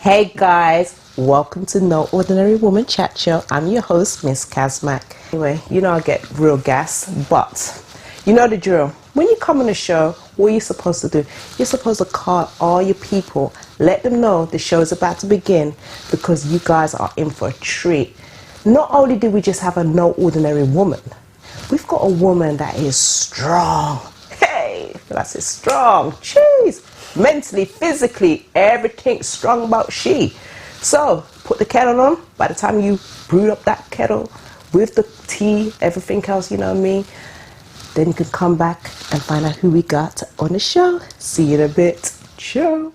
Hey guys, welcome to No Ordinary Woman Chat Show. I'm your host, Miss Kazmak. Anyway, you know I get real gas, but you know the drill. When you come on the show, what are you supposed to do? You're supposed to call all your people, let them know the show is about to begin because you guys are in for a treat. Not only do we just have a No Ordinary Woman, we've got a woman that is strong. Hey, that's it, strong. Jeez. Mentally, physically, everything strong about she. So, put the kettle on. By the time you brewed up that kettle with the tea, everything else, you know what I mean, then you can come back and find out who we got on the show. See you in a bit. Ciao.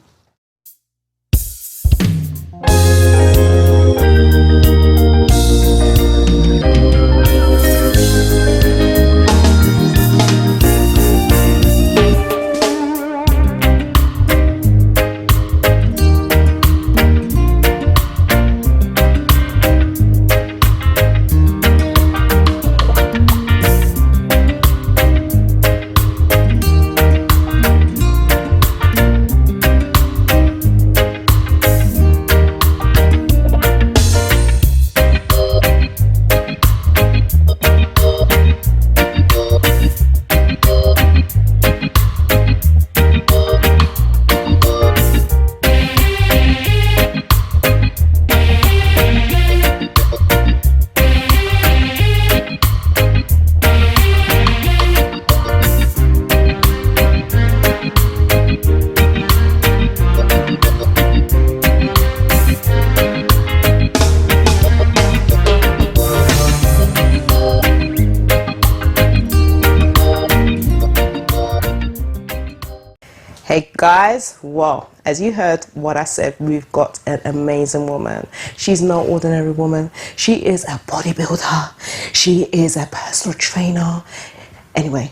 Hey guys, well, as you heard what I said, we've got an amazing woman. She's no ordinary woman. She is a bodybuilder. She is a personal trainer. Anyway,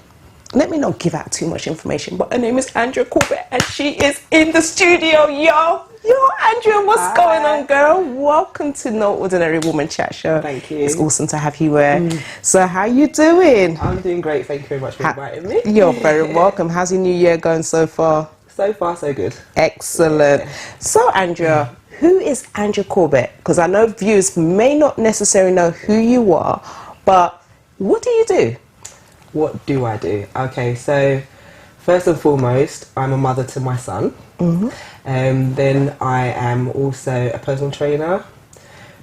let me not give out too much information, but her name is Andrea Corbett and she is in the studio, yo. Yo, Andrea, what's going on, girl? Welcome to No Ordinary Woman Chat Show. Thank you. It's awesome to have you here. So how you doing? I'm doing great. Thank you very much for inviting me. You're very welcome. How's your new year going so far? So far, so good. Excellent. So, Andrea, who is Andrea Corbett? Because I know viewers may not necessarily know who you are, but what do you do? What do I do? Okay, so first and foremost, I'm a mother to my son. Then I am also a personal trainer.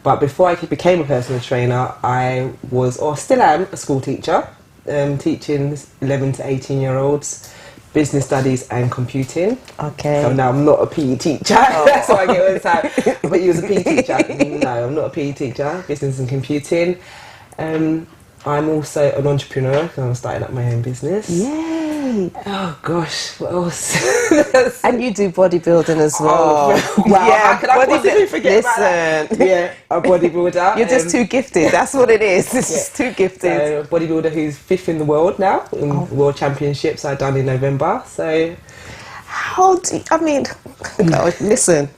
But before I became a personal trainer, I was, or still am, a school teacher, teaching 11 to 18-year-olds. Business studies and computing. Okay. So now I'm not a PE teacher. Oh. That's why I get all the time. But you was a PE teacher. No, I'm not a PE teacher. Business and computing. I'm also an entrepreneur because I'm starting up my own business. Yay! Oh gosh, what else? And you do bodybuilding as well. Oh, wow, yeah, how could I possibly forget about that? Yeah, a bodybuilder. You're just too gifted. That's what it is. It's just too gifted. So, a bodybuilder who's 5th in the world now in World Championships I done in November. So, how do you, I mean, no, listen.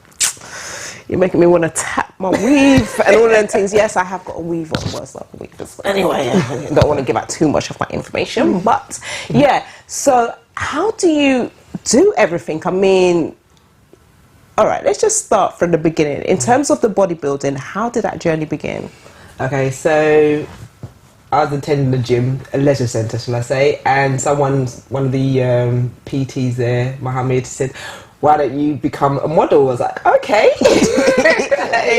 You're making me want to tap my weave and all them things. Yes, I have got a weave on. Well, it's not a weave. But anyway, I don't want to give out too much of my information. But yeah, so how do you do everything? I mean, all right, let's just start from the beginning. In terms of the bodybuilding, how did that journey begin? Okay, so I was attending the gym, a leisure centre, shall I say, and one of the PTs there, Mohammed, said, why don't you become a model? I was like, okay.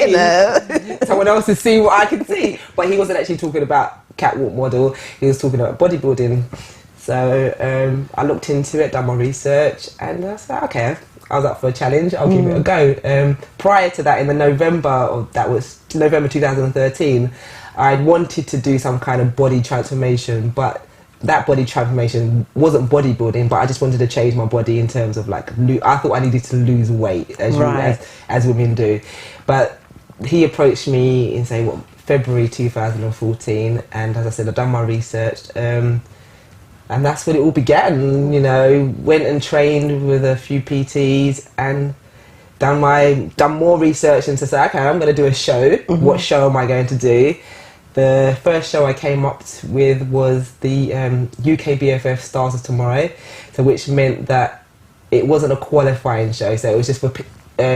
You know. Someone else to see what I can see. But he wasn't actually talking about catwalk model, he was talking about bodybuilding. So I looked into it, done my research, and I was like, okay, I was up for a challenge, I'll give it a go. Prior to that, in the November 2013, I wanted to do some kind of body transformation, but that body transformation wasn't bodybuilding, but I just wanted to change my body in terms of like, I thought I needed to lose weight as women do. But he approached me in, say, February 2014, and as I said, I've done my research, and that's when it all began. You know, went and trained with a few PTs and done more research into say, okay, I'm going to do a show. What show am I going to do? The first show I came up with was the UK BFF Stars of Tomorrow, so which meant that it wasn't a qualifying show, so it was just for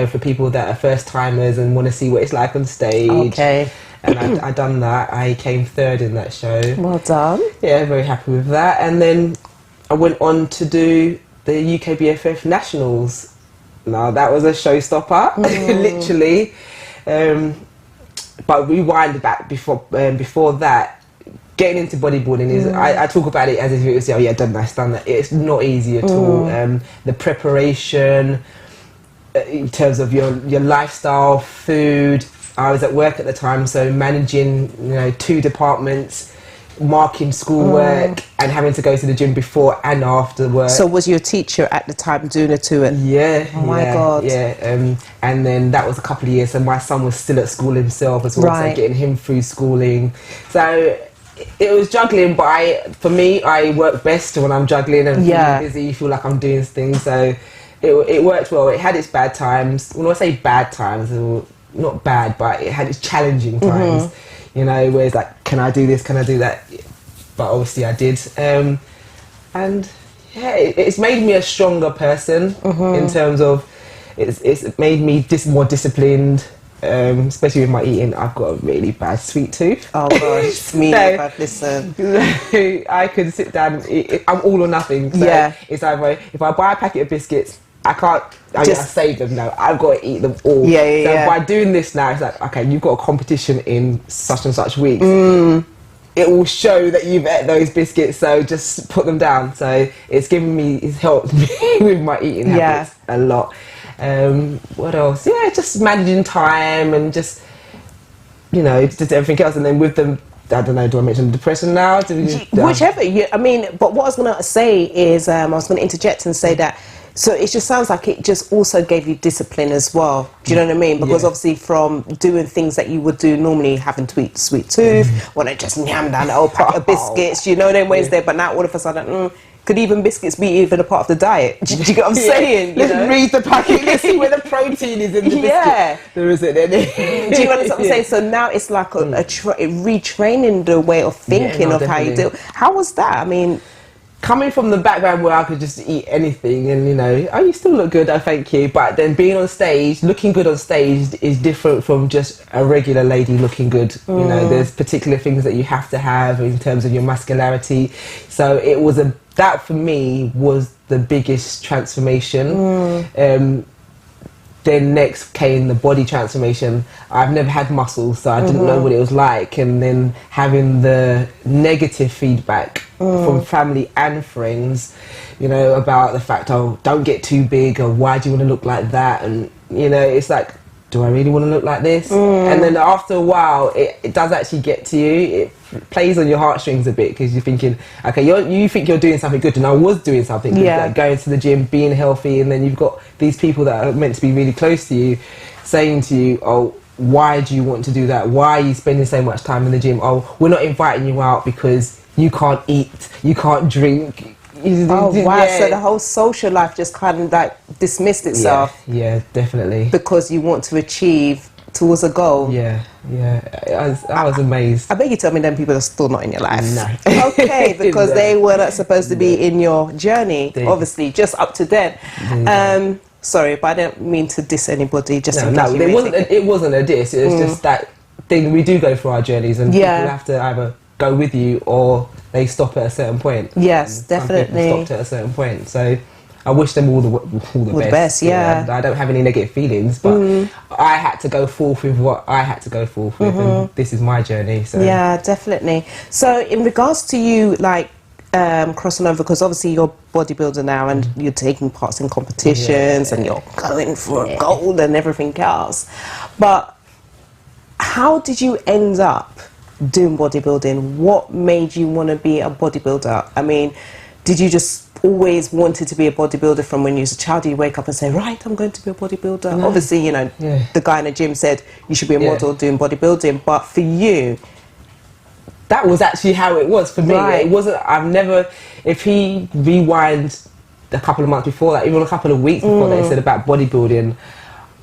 for people that are first timers and want to see what it's like on stage. Okay. And I done that. I came third in that show. Well done. Yeah, very happy with that. And then I went on to do the UKBFF Nationals. Now that was a showstopper, literally. But rewind back before that, getting into bodybuilding is, I talk about it as if it was, oh yeah, done that. It's not easy at all. The preparation, in terms of your lifestyle, food. I was at work at the time, so managing 2 departments, marking schoolwork, and having to go to the gym before and after work. So was your teacher at the time doing it to it? Yeah. Oh my God. Yeah. And then that was a couple of years, and my son was still at school himself as well, so getting him through schooling. So it was juggling, but for me, I work best when I'm juggling and feeling busy, feel like I'm doing things. So it worked well. It had its bad times. When I say bad times, not bad, but it had its challenging times, where it's like, can I do this, can I do that? But obviously I did. And yeah, it's made me a stronger person in terms of, it's made me more disciplined, especially with my eating. I've got a really bad sweet tooth. Oh gosh, me if I've listened. I could sit down, I'm all or nothing. So it's either, if I buy a packet of biscuits, I can't I save them now. I've got to eat them all. So by doing this now, it's like, okay, you've got a competition in such and such weeks. It will show that you've ate those biscuits, so just put them down. So it's helped me with my eating habits a lot. What else? Yeah, just managing time and just everything else. And then with them, I don't know, do I mention depression now? Whichever. I mean, but what I was going to say is, I was going to interject and say that, so it just sounds like it just also gave you discipline as well. Do you know what I mean? Because obviously from doing things that you would do normally, having to eat sweet tooth, want to just yam down the whole pack of biscuits, them ways there, but now all of a sudden, could even biscuits be even a part of the diet? Do you get what I'm saying? Let's read the packet, let's see where the protein is in the biscuit. There isn't any. Do you understand what I'm saying? So now it's like retraining the way of thinking of how you do. How was that? I mean, coming from the background where I could just eat anything and you still look good, I thank you, but then being on stage, looking good on stage is different from just a regular lady looking good. There's particular things that you have to have in terms of your muscularity. So it was that for me was the biggest transformation. Then next came the body transformation. I've never had muscles, so I didn't know what it was like. And then having the negative feedback from family and friends, about the fact, oh, don't get too big, or why do you want to look like that? And, it's like, do I really want to look like this? And then after a while, it does actually get to you. It plays on your heartstrings a bit, because you're thinking, okay, you think you're doing something good, and I was doing something good, like going to the gym, being healthy, and then you've got these people that are meant to be really close to you saying to you, oh, why do you want to do that? Why are you spending so much time in the gym? Oh, we're not inviting you out because you can't eat, you can't drink. Oh wow, so the whole social life just kind of like dismissed itself. Yeah, definitely. Because you want to achieve towards a goal. Yeah. I was amazed. I bet you tell me them people are still not in your life. No. Okay, because they were not supposed to be in your journey, obviously, just up to then. Sorry, but I don't mean to diss anybody. Just it wasn't a diss. It was just that thing. We do go through our journeys, and people have to either go with you or they stop at a certain point. Yes, definitely. Stopped at a certain point. So I wish them all the best. Yeah. I don't have any negative feelings, but I had to go forth with what I had to go forth with, and this is my journey. So yeah, definitely. So in regards to you, like crossing over, because obviously you're a bodybuilder now, and you're taking parts in competitions, and you're going for a gold and everything else. But how did you end up doing bodybuilding? What made you want to be a bodybuilder? I mean, did you just always wanted to be a bodybuilder from when you was a child? Did you wake up and say, right, I'm going to be a bodybuilder? No. Obviously, the guy in the gym said you should be a model doing bodybuilding, but for you, that was actually how it was for me. It wasn't, if he rewinds a couple of months before that, even a couple of weeks before that, he said about bodybuilding,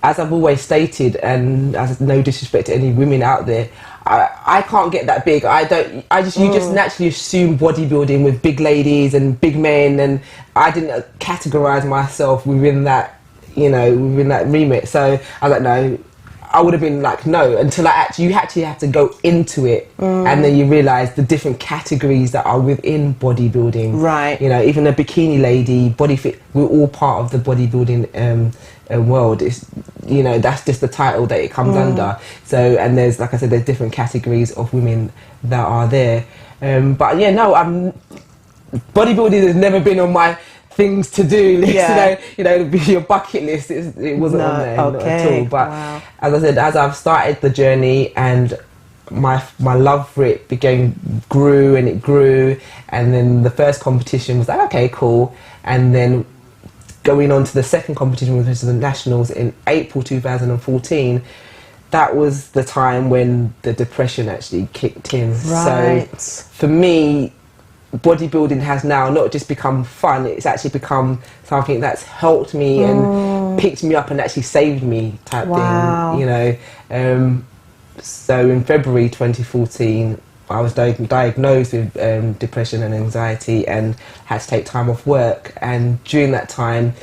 as I've always stated, and as no disrespect to any women out there, I can't get that big. You just naturally assume bodybuilding with big ladies and big men, and I didn't categorize myself within that you know, within that remit. So I was like, no, I would have been like, no, until you actually have to go into it, and then you realise the different categories that are within bodybuilding. Right. You know, even a bikini lady, body fit, we're all part of the bodybuilding world. It's, you know, that's just the title that it comes under. So, and there's, like I said, there's different categories of women that are there. But yeah, no, bodybuilding has never been on my things to do list. Yeah. You know, your bucket list. It wasn't on there, not at all. But as I said, as I've started the journey, and my love for it grew, and then the first competition was like, okay, cool, and then going on to the second competition, which was the nationals in April 2014. That was the time when the depression actually kicked in. Right. So for me, bodybuilding has now not just become fun, it's actually become something that's helped me and picked me up and actually saved me type thing, you know. So in February 2014, I was diagnosed with depression and anxiety and had to take time off work. And during that time,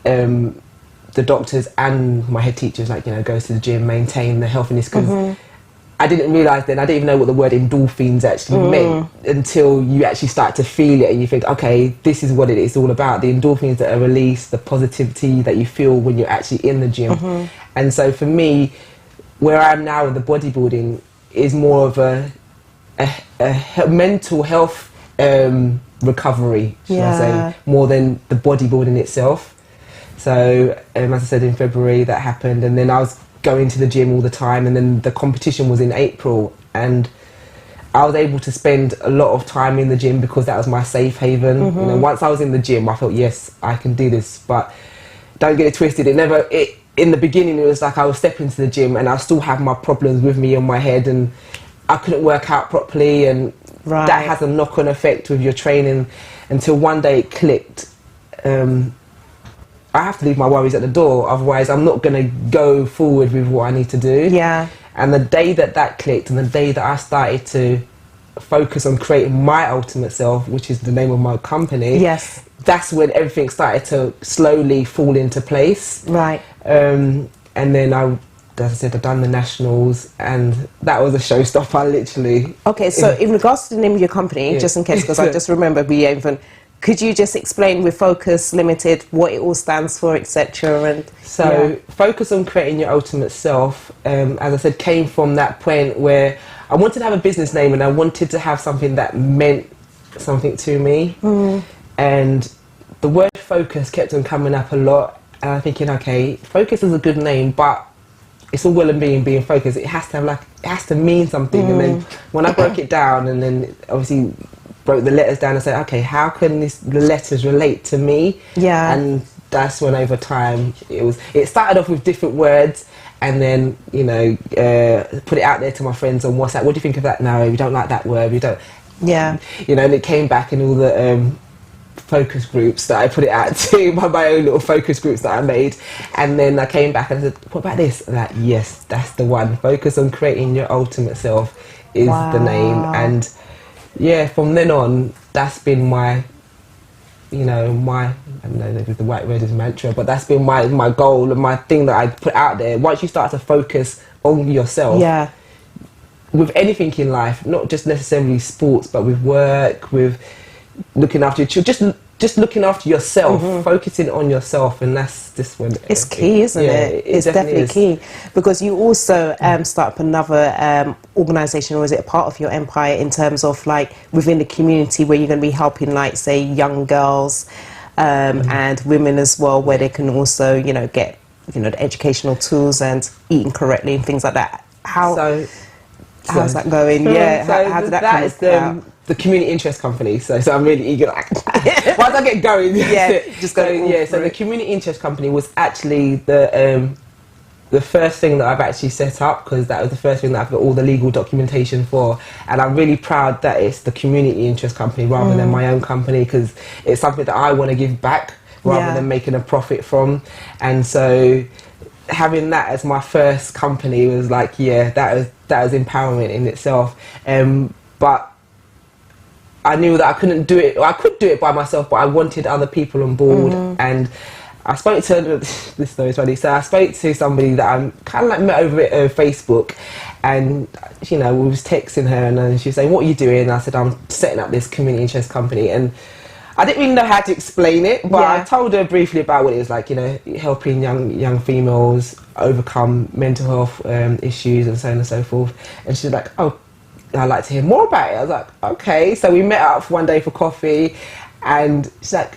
the doctors and my head teachers, like, you know, go to the gym, maintain the healthiness, because I didn't realise then, I didn't even know what the word endorphins actually meant until you actually start to feel it and you think, okay, this is what it is all about. The endorphins that are released, the positivity that you feel when you're actually in the gym. And so for me, where I am now with the bodybuilding is more of a mental health recovery, should I say, more than the bodybuilding itself. So as I said, in February that happened, and then I was going to the gym all the time, and then the competition was in April, and I was able to spend a lot of time in the gym because that was my safe haven. You know, once I was in the gym, I thought, yes, I can do this. But don't get it twisted, in the beginning it was like I was stepping into the gym and I still have my problems with me in my head, and I couldn't work out properly, and that has a knock-on effect with your training, until one day it clicked. I have to leave my worries at the door, otherwise I'm not going to go forward with what I need to do. Yeah. And the day that clicked, and the day that I started to focus on creating my ultimate self, which is the name of my company, that's when everything started to slowly fall into place. Right. And then as I said, I've done the nationals, and that was a showstopper, literally. Okay, so in regards to the name of your company, just in case, because I just remember could you just explain with Focus Limited what it all stands for, etc.? And so, focus on creating your ultimate self, as I said, came from that point where I wanted to have a business name, and I wanted to have something that meant something to me. And the word focus kept on coming up a lot, and I'm thinking, okay, focus is a good name, but it's all well and being focused. It has to have it has to mean something. And then when I broke it down, and then obviously broke the letters down and said, okay, how can the letters relate to me? Yeah. And that's when over time it started off with different words, and then, you know, put it out there to my friends on WhatsApp. What do you think of that? No, we don't like that word. We don't. Yeah. You know, and it came back in all the focus groups that I put it out to, my own little focus groups that I made. And then I came back and said, what about this? And like, yes, that's the one. Focus on creating your ultimate self is the name. And yeah, from then on, that's been my, you know, I don't know if the right word is mantra, but that's been my goal and my thing that I put out there. Once you start to focus on yourself, with anything in life, not just necessarily sports, but with work, with looking after your children, just looking after yourself, focusing on yourself, and that's just when it's key, isn't it? It's definitely key, because you also start up another organisation, or is it a part of your empire, in terms of like within the community where you're going to be helping, like, say, young girls and women as well, where they can also, you know, get, you know, the educational tools and eating correctly and things like that. How's that going? How did that come about? The community interest company, so I'm really eager. Once I get going, so the community interest company was actually the first thing that I've actually set up, because that was the first thing that I've got all the legal documentation for, and I'm really proud that it's the community interest company rather than my own company, because it's something that I want to give back rather than making a profit from. And so having that as my first company was like, that was empowerment in itself. But I knew that I couldn't do it. I could do it by myself, but I wanted other people on board. And I spoke to this story is funny. So I spoke to somebody that I'm kind of like met over Facebook, and we was texting her, and then she was saying, "What are you doing?" And I said, "I'm setting up this community interest company." And I didn't really know how to explain it, but I told her briefly about what it was like. Helping young females overcome mental health issues and so on and so forth. And she was like, "Oh, I'd like to hear more about it." I was like, "Okay." So we met up for one day for coffee, and she's like.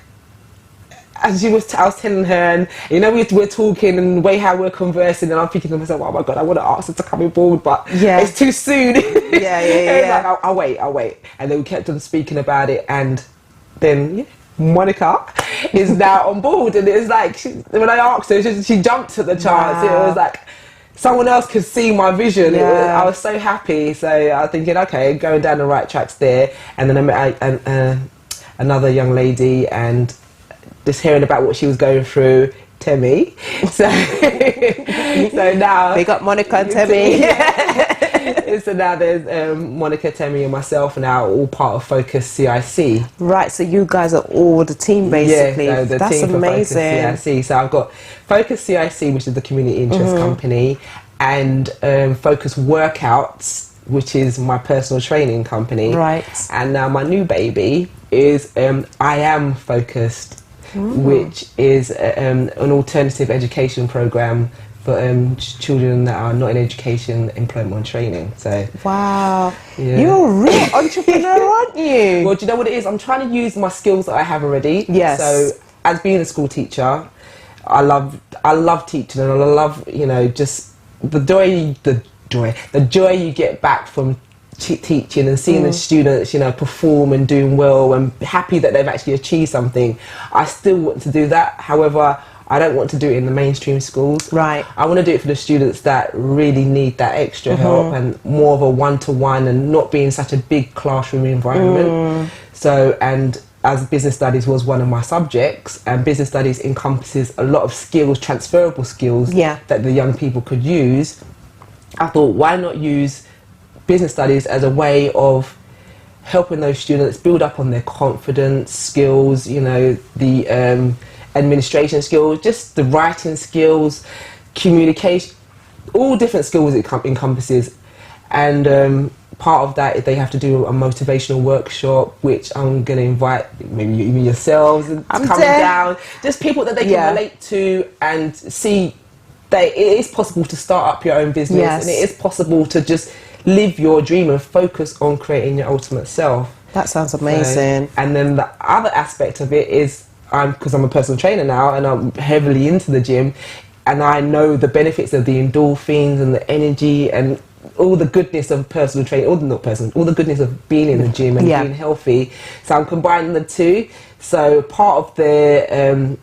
As I was telling her, and we're talking and the way how we're conversing, and I'm thinking to myself, "Oh my God, I want to ask her to come on board, but it's too soon." Like, I'll wait. And then we kept on speaking about it, and then Monica is now on board, and it's like when I asked her, she jumped at the chance. It was like someone else could see my vision. I was so happy. So I was thinking, okay, going down the right tracks there. And then I met another young lady, and just hearing about what she was going through, Temi. So now we got Monica and Temi. So now there's Monica, Temi, and myself now all part of Focus CIC. Right. So you guys are all the team basically. Yeah, the That's team amazing. For Focus CIC. So I've got Focus CIC, which is the community interest company, and Focus Workouts, which is my personal training company. Right. And now my new baby is I Am Focused. Which is an alternative education program for children that are not in education, employment and training. So wow, you're a real entrepreneur, aren't you? Well, do you know what it is? I'm trying to use my skills that I have already. Yes. So as being a school teacher, I love teaching, and I love just the joy you get back from teaching and seeing the students perform and doing well and happy that they've actually achieved something. I still want to do that. However, I don't want to do it in the mainstream schools. Right. I want to do it for the students that really need that extra help, and more of a one-to-one, and not being such a big classroom environment. So, and as business studies was one of my subjects, and business studies encompasses a lot of skills, transferable skills that the young people could use, I thought, why not use business studies as a way of helping those students build up on their confidence, skills, the administration skills, just the writing skills, communication, all different skills it encompasses. And part of that, they have to do a motivational workshop, which I'm going to invite maybe even yourselves to come down, just people that they can relate to and see that it is possible to start up your own business, and it is possible to just live your dream and focus on creating your ultimate self. That sounds amazing. And then the other aspect of it is, because I'm a personal trainer now and I'm heavily into the gym, and I know the benefits of the endorphins and the energy and all the goodness of personal training, all the goodness of being in the gym and being healthy. So I'm combining the two. So part of the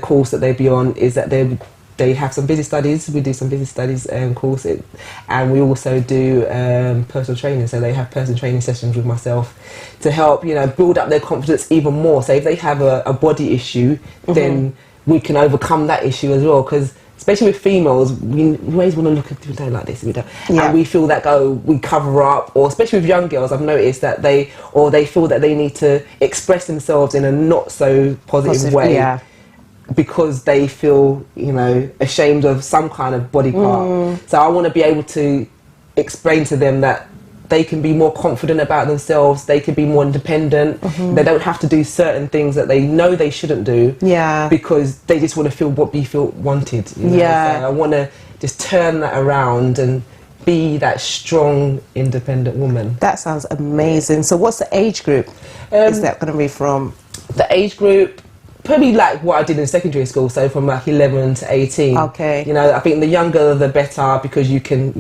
course that they'd be on is that they have some business studies. We do some business studies course, and we also do personal training. So they have personal training sessions with myself to help build up their confidence even more. So if they have a body issue, then we can overcome that issue as well. Because especially with females, we always want to look at people like this, and we feel that we cover up. Or especially with young girls, I've noticed that they feel that they need to express themselves in a not so positive way. Yeah. Because they feel, ashamed of some kind of body part. So I want to be able to explain to them that they can be more confident about themselves, they can be more independent, they don't have to do certain things that they know they shouldn't do, because they just want to feel what we feel wanted. So I want to just turn that around and be that strong, independent woman. That sounds amazing. So what's the age group is that going to be from? The age group, probably like what I did in secondary school, so from like 11 to 18. Okay. I think the younger the better, because you can,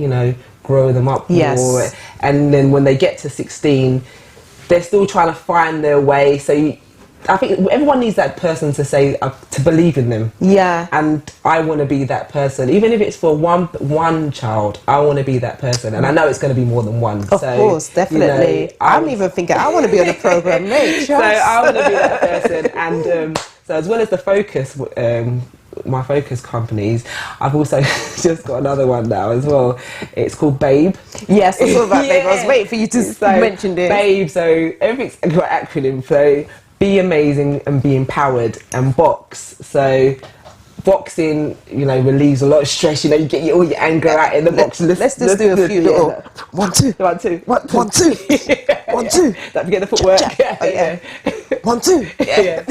grow them up more. And then when they get to 16, they're still trying to find their way. So I think everyone needs that person to say, to believe in them. Yeah. And I want to be that person. Even if it's for one child, I want to be that person. And I know it's going to be more than one. Of course, definitely. I'm even thinking, I want to be on the program, mate. So I want to be that person. And so as well as the Focus, my Focus companies, I've also just got another one now as well. It's called Babe. Yes, it's all about Babe. I was waiting for you to mention it. Babe, so everything's got an acronym. So be amazing and be empowered, and box. So boxing, you know, relieves a lot of stress. You know, you get all your anger out in the box. Let's just do a few little 1 2 1 2 1 1 2 1 2. Don't forget the footwork. Oh, yeah. 1 2. Yeah.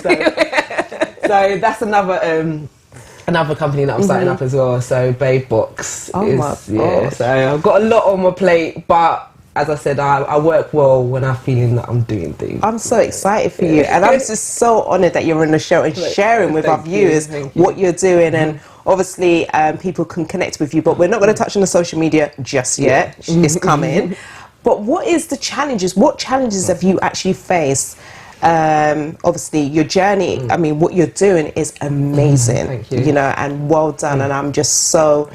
So that's another company that I'm starting up as well. So Babe Box. So I've got a lot on my plate, but as I said, I work well when I'm feeling that I'm doing things. I'm so excited for you, and I'm just so honoured that you're on the show and sharing with our viewers what you're doing, and obviously people can connect with you, but we're not going to touch on the social media just yet. It's coming. But what is the challenges? What challenges have you actually faced? Obviously your journey, I mean, what you're doing is amazing. Thank you. You know, and well done, and I'm just so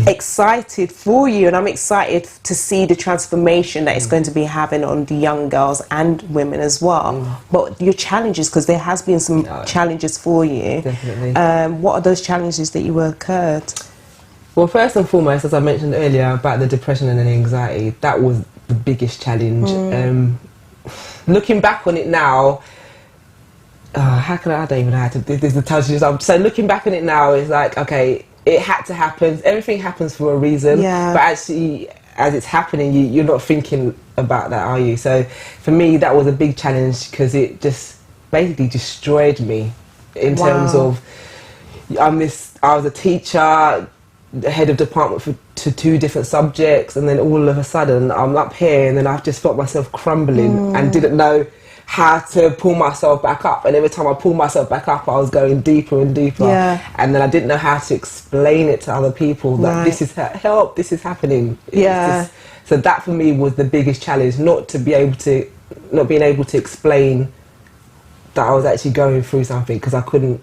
excited for you, and I'm excited to see the transformation that it's going to be having on the young girls and women as well. But your challenges, because there has been some challenges for you. Definitely. What are those challenges that you occurred? Well, first and foremost, as I mentioned earlier about the depression and the anxiety, that was the biggest challenge. Looking back on it now, how can I don't even know how to do this. So looking back on it now, it's like, okay, it had to happen. Everything happens for a reason. Yeah. But actually, as it's happening, you're not thinking about that, are you? So for me, that was a big challenge because it just basically destroyed me in terms of I was a teacher, the head of department to 2 different subjects, and then all of a sudden I'm up here, and then I've just felt myself crumbling and didn't know how to pull myself back up, and every time I pulled myself back up I was going deeper and deeper, and then I didn't know how to explain it to other people that this is help, this is happening. So that for me was the biggest challenge, not being able to explain that I was actually going through something, because I couldn't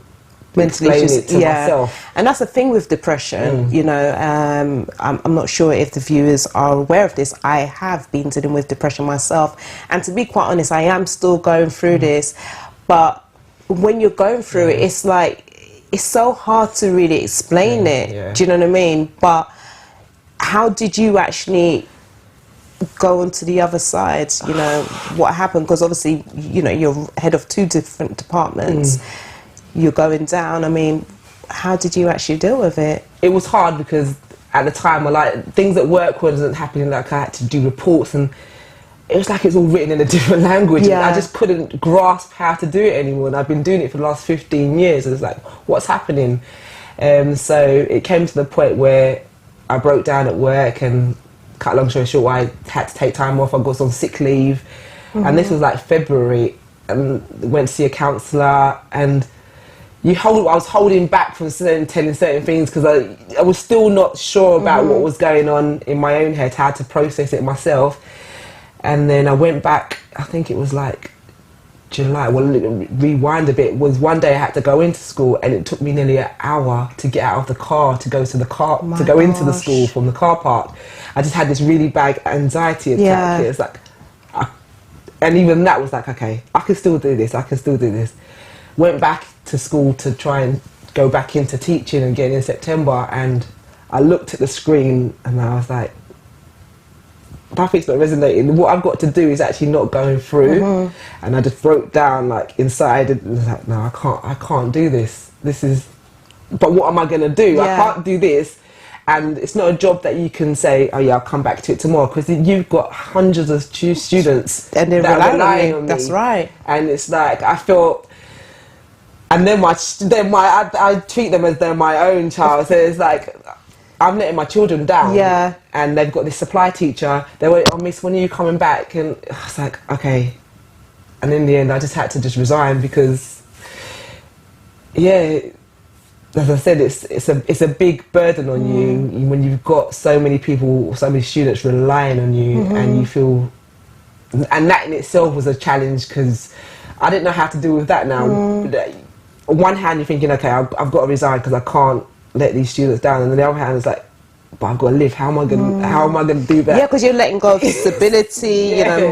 explain it to myself. And that's the thing with depression, you know, I'm not sure if the viewers are aware of this. I have been dealing with depression myself, and to be quite honest, I am still going through this. But when you're going through it, it's like, it's so hard to really explain it. Do you know what I mean? But how did you actually go on to the other side? You know, what happened? Because obviously, you know, you're head of 2 different departments. You're going down. I mean, how did you actually deal with it? It was hard because at the time, things at work wasn't happening. Like, I had to do reports, and it was like it's all written in a different language. And I just couldn't grasp how to do it anymore. And I've been doing it for the last 15 years. And it's like, what's happening? So it came to the point where I broke down at work, and cut a long story short, I had to take time off. I got on sick leave, and this was like February, and went to see a counsellor, and I was holding back from telling certain things because I was still not sure about what was going on in my own head, how to process it myself. And then I went back, I think it was like July, well, rewind a bit, was one day I had to go into school, and it took me nearly an hour to get out of the car to go to the car, to go into the school from the car park. I just had this really bad anxiety attack. It's like, and even that was like, okay, I can still do this, I can still do this. Went back to school to try and go back into teaching again in September, and I looked at the screen and I was like, nothing's not resonating. What I've got to do is actually not going through. And I just broke down like inside, and was like, no, I can't do this. But what am I going to do? I can't do this. And it's not a job that you can say, oh yeah, I'll come back to it tomorrow, because you've got hundreds of students and they're relying on me. That's right. And it's like, I felt, and then I treat them as they're my own child. So it's like, I'm letting my children down. And they've got this supply teacher. They went, oh miss, when are you coming back? And I was like, okay. And in the end, I just had to just resign, because, as I said, it's a big burden on you when you've got so many people, so many students relying on you, and you feel, and that in itself was a challenge, because I didn't know how to deal with that now. On one hand, you're thinking, okay, I've got to resign because I can't let these students down, and on the other hand, it's like, but I've got to live. How am I going to do that? Yeah, because you're letting go of stability, you know,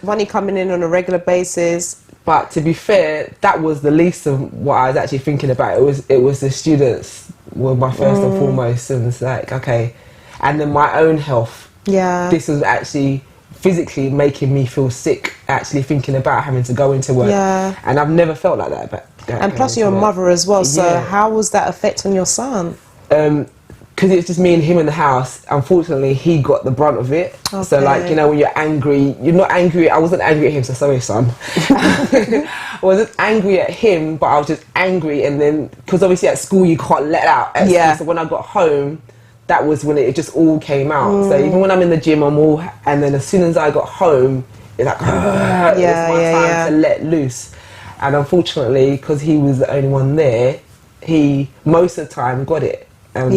money coming in on a regular basis. But to be fair, that was the least of what I was actually thinking about. It was the students were my first and foremost, and it's like, okay, and then my own health. This was actually physically making me feel sick, actually thinking about having to go into work. And I've never felt like that. But And plus you're a mother as well, so how was that effect on your son? Because it's just me and him in the house. Unfortunately, he got the brunt of it. Okay. So like, you know, when you're angry, you're not angry. I wasn't angry at him, so sorry, son. I wasn't angry at him, but I was just angry. And then, because obviously at school you can't let out at school. So when I got home, that was when it just all came out. So even when I'm in the gym, I'm all, and then as soon as I got home, it's like, it's my time to let loose. And unfortunately, because he was the only one there, he most of the time got it. And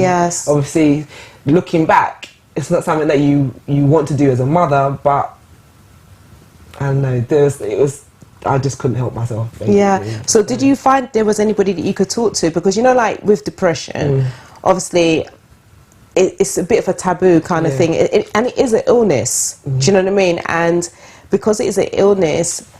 obviously, looking back, it's not something that you want to do as a mother, but I don't know, I just couldn't help myself. Basically. Yeah. So did you find there was anybody that you could talk to? Because, you know, like with depression, obviously, it's a bit of a taboo kind of thing. And it is an illness. Do you know what I mean? And because it is an illness,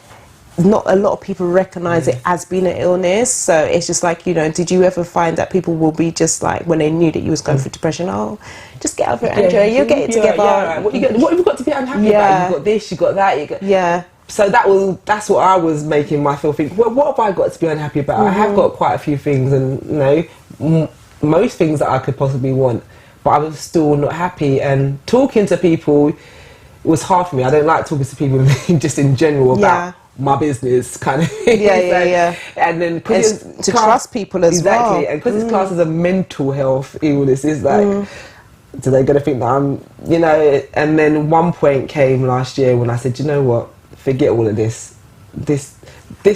not a lot of people recognize it as being an illness. So it's just like, you know, did you ever find that people will be just like, when they knew that you was going through depression, oh, just get over it, Andrea, you'll get it together. What have you got to be unhappy about? You got this, you got that. So that's what I was making myself think, well, what have I got to be unhappy about? I have got quite a few things, and you know, most things that I could possibly want, but I was still not happy. And talking to people was hard for me. I don't like talking to people just in general about my business kind of thing. And then to trust people as well. Exactly. And because it's classed as a mental health illness, it's like, do they gonna think that I'm, you know? And then one point came last year when I said, you know what, forget all of this. This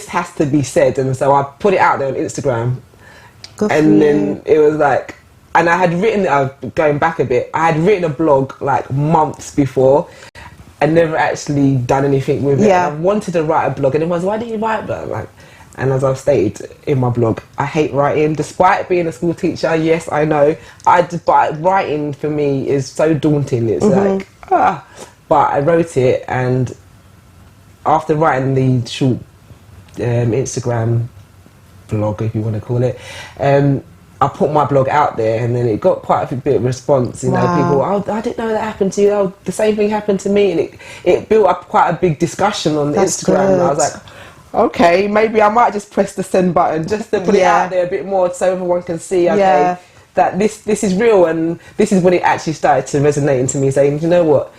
has to be said. And so I put it out there on Instagram. And then it was like, and I had written, going back a bit, I had written a blog like months before and never actually done anything with it. And I wanted to write a blog, and everyone was, why didn't you write a blog? Like, and as I've stated in my blog, I hate writing. Despite being a school teacher, yes, I know, but writing for me is so daunting. It's like, but I wrote it, and after writing the short Instagram blog, if you want to call it, I put my blog out there, and then it got quite a bit of response. You know, people, oh, I didn't know that happened to you. Oh, the same thing happened to me, and it built up quite a big discussion on Instagram. And I was like, okay, maybe I might just press the send button just to put it out there a bit more, so everyone can see, okay, that this is real. And this is when it actually started to resonate to me, saying, you know what,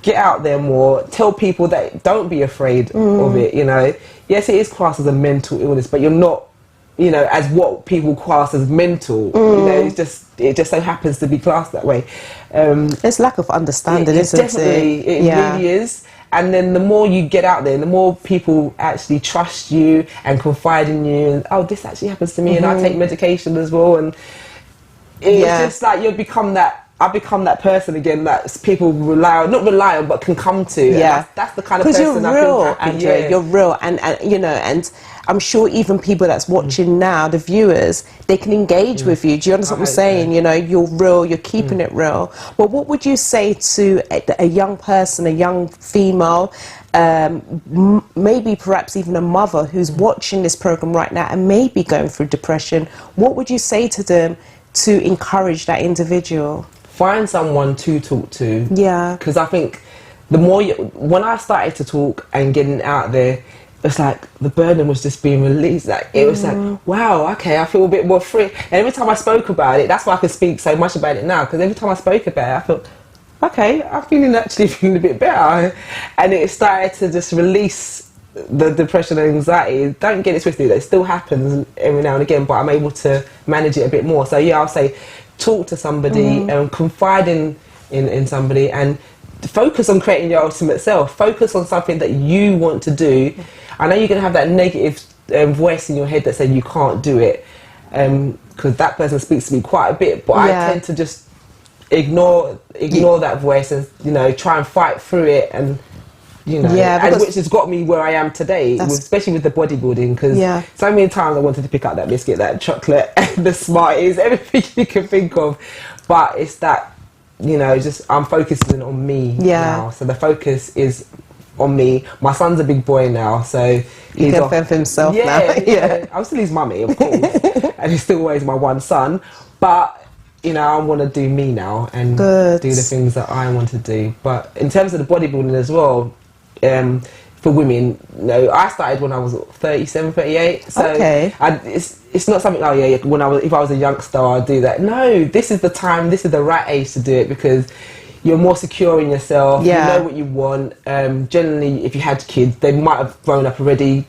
get out there more, tell people that don't be afraid of it. You know, yes, it is classed as a mental illness, but you're not, you know, as what people class as mental. You know, it just so happens to be classed that way. It's lack of understanding, isn't it? Definitely, it really is. And then the more you get out there, the more people actually trust you and confide in you. And, oh, this actually happens to me, and I take medication as well. And it's just like I become that person again that people not rely on, but can come to. That's the kind of person you're real, Andrea. You're real, and you know, and I'm sure even people that's watching now, the viewers, they can engage with you. Do you understand what I'm saying? You know, you're real, you're keeping it real. Well, what would you say to a young person, a young female, maybe perhaps even a mother who's watching this program right now and maybe going through depression? What would you say to them to encourage that individual? Find someone to talk to. Because I think the more when I started to talk and getting out there, it's like the burden was just being released. Like it was like, wow, okay, I feel a bit more free. And every time I spoke about it, that's why I could speak so much about it now. Because every time I spoke about it, I felt, okay, I'm actually feeling a bit better. And it started to just release the depression and anxiety. Don't get it twisted, it still happens every now and again, but I'm able to manage it a bit more. So yeah, I'll say, talk to somebody and confide in somebody, and focus on creating your ultimate self. Focus on something that you want to do. I know you're going to have that negative voice in your head that says you can't do it, because that person speaks to me quite a bit, but I tend to just ignore that voice and, you know, try and fight through it, and you know, and which has got me where I am today, especially with the bodybuilding, because so many times I wanted to pick up that biscuit, that chocolate, and the Smarties, everything you can think of, but it's that, you know, just I'm focusing on me now. So the focus is on me. My son's a big boy now, so he can fend for himself now. I'm still his mummy, of course, and he's still always my one son, but you know, I want to do me now and do the things that I want to do. But in terms of the bodybuilding as well, for women, no, I started when I was 37, 38. So Okay. it's not something, oh yeah, when if I was a youngster, I'd do that. No, this is the time, this is the right age to do it, because you're more secure in yourself. Yeah. You know what you want. Generally, if you had kids, they might have grown up already.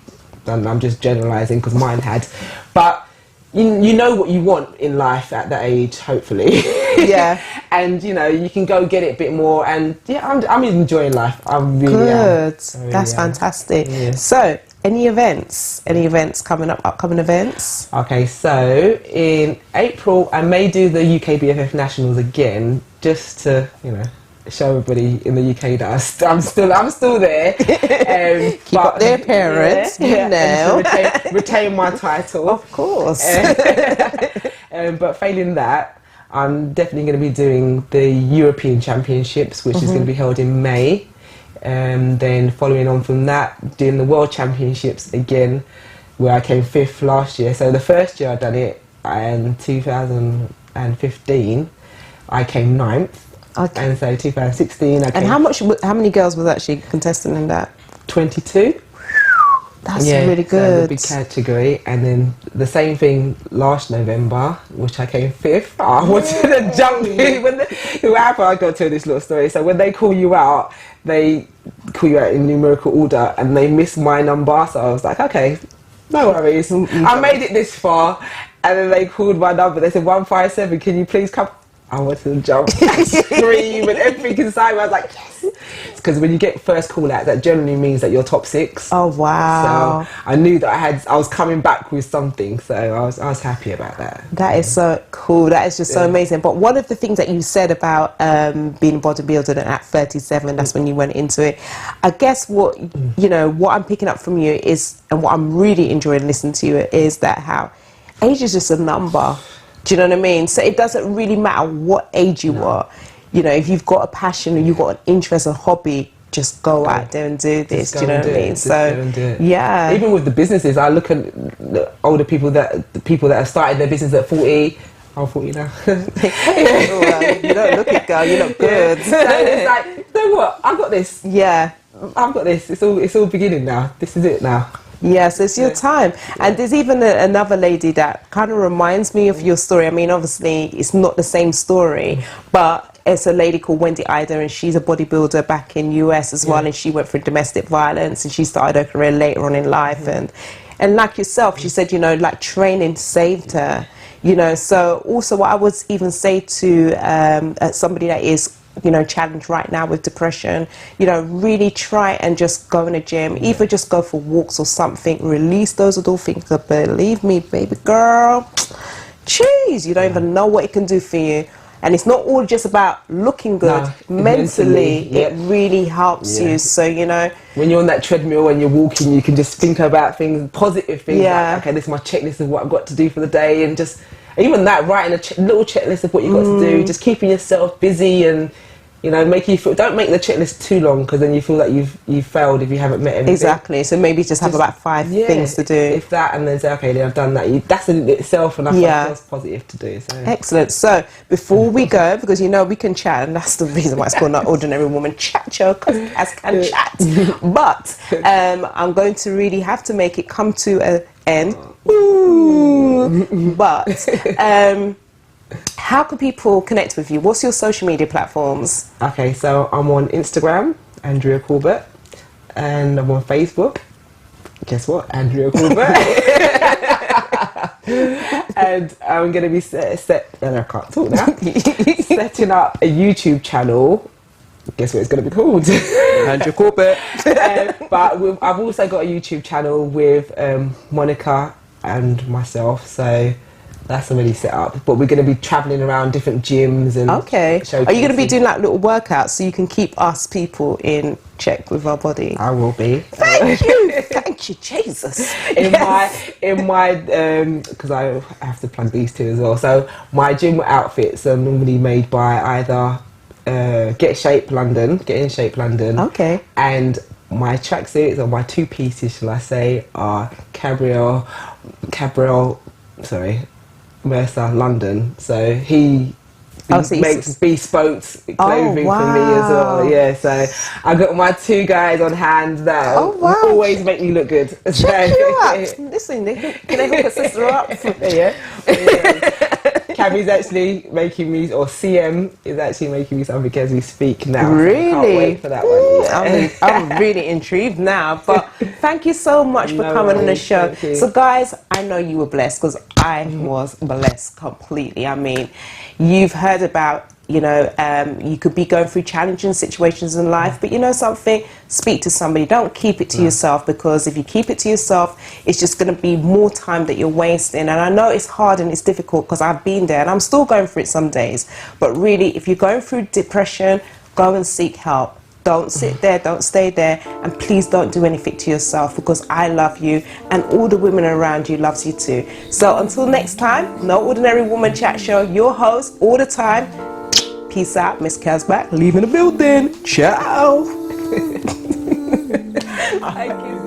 And I'm just generalising because mine had. But you know what you want in life at that age, hopefully. Yeah. And you know, you can go get it a bit more. And yeah, I'm enjoying life. I really Good. am. I really That's am. fantastic. Yeah. So, any events? Any events coming up? Upcoming events? Okay, so in April I may do the UK BFF Nationals again, just to, you know, show everybody in the UK that I'm still there. Keep up their appearance, you know. and to retain my title. Of course. But failing that, I'm definitely going to be doing the European Championships, which is going to be held in May. Then following on from that, doing the World Championships again, where I came 5th last year. So the first year I done it, in 2015, I came 9th. Okay. And so 2016, I came. And how many girls was actually contesting in that? 22. That's really So good. the big category. And then the same thing last November, which I came 5th. I wanted to jump in. Whoever, I got to tell this little story. So when they call you out, they call you out in numerical order, and they missed my number. So I was like, okay, no worries. I made it this far. And then they called my number. They said 157. Can you please come? I wanted to jump and scream and everything inside me. I was like, yes. Because when you get first call out, that generally means that you're top 6. Oh wow! So I knew that I was coming back with something. So I was happy about that. That is so cool. That is just so amazing. But one of the things that you said about being a bodybuilder, and at 37, that's when you went into it. I guess what what I'm picking up from you is, and what I'm really enjoying listening to you is that how age is just a number. Do you know what I mean? So it doesn't really matter what age you are. You know, if you've got a passion or you've got an interest and hobby, just go out there and do this. Do you know what I mean? So yeah. Even with the businesses, I look at the older people that have started their business at 40. I'm 40 now. Well, you don't look it, girl. You look good. Yeah. So it's like, you know what? I've got this. Yeah. I've got this. It's all beginning now. This is it now. Yes, it's your time. And there's even another lady that kind of reminds me of your story. I mean, obviously, it's not the same story, but it's a lady called Wendy Ida, and she's a bodybuilder back in US as well, and she went through domestic violence, and she started her career later on in life. And like yourself, she said, like training saved her. So also what I would even say to somebody that is challenged right now with depression, really try and just go in a gym, either just go for walks or something, release those little things. But believe me, baby girl, jeez, you don't even know what it can do for you. And it's not all just about looking good. No, mentally, it really helps you. So, when you're on that treadmill and you're walking, you can just think about things, positive things. Like, okay, this is my checklist of what I've got to do for the day. And just, even that, writing a little checklist of what you've got to do, just keeping yourself busy and, make you feel, don't make the checklist too long, because then you feel like you've failed if you haven't met everything. Exactly. So maybe just have about 5 things to do. If that, and then say, okay, then I've done that. That's in itself enough. That's positive to do. So. Excellent. So before we go, because we can chat, and that's the reason why it's called Not Ordinary Woman Chat Show, because Kaz can chat. But I'm going to really have to make it come to an end. But how can people connect with you? What's your social media platforms? Okay, so I'm on Instagram, Andrea Corbett, and I'm on Facebook. Guess what? Andrea Corbett. And I'm going to be and I can't talk now. Setting up a YouTube channel. Guess what it's going to be called? Andrea Corbett. But I've also got a YouTube channel with Monica and myself, so that's already set up. But we're going to be travelling around different gyms and are you going to be doing like little workouts so you can keep us people in check with our body? I will be. Thank you, Jesus. In my because I have to plug these two as well. So my gym outfits are normally made by either Get in Shape London, okay, and my tracksuits, or my 2 pieces, shall I say, are Cabriel, Mercer London. So he Oh, so makes bespoke clothing for me as well. Yeah, so I got my 2 guys on hand that always make me look good. Check you out. Listen, can they hook a sister up? Yeah. Cammy's actually making me, or CM is actually making me something as we speak now. Really? So I can't wait for that one. Yeah. I'm really intrigued now. But thank you so much for coming on the show. So guys, I know you were blessed because I was blessed completely. I mean, you've heard about, you know, you could be going through challenging situations in life, but you know something, speak to somebody. Don't keep it to yourself, because if you keep it to yourself, it's just going to be more time that you're wasting. And I know it's hard and it's difficult because I've been there and I'm still going through it some days. But really, if you're going through depression, go and seek help. Don't sit there, don't stay there, and please don't do anything to yourself, because I love you and all the women around you loves you too. So until next time, No Ordinary Woman Chat Show, your host all the time. Peace out, Miss Casback, leaving the building. Ciao. Thank you.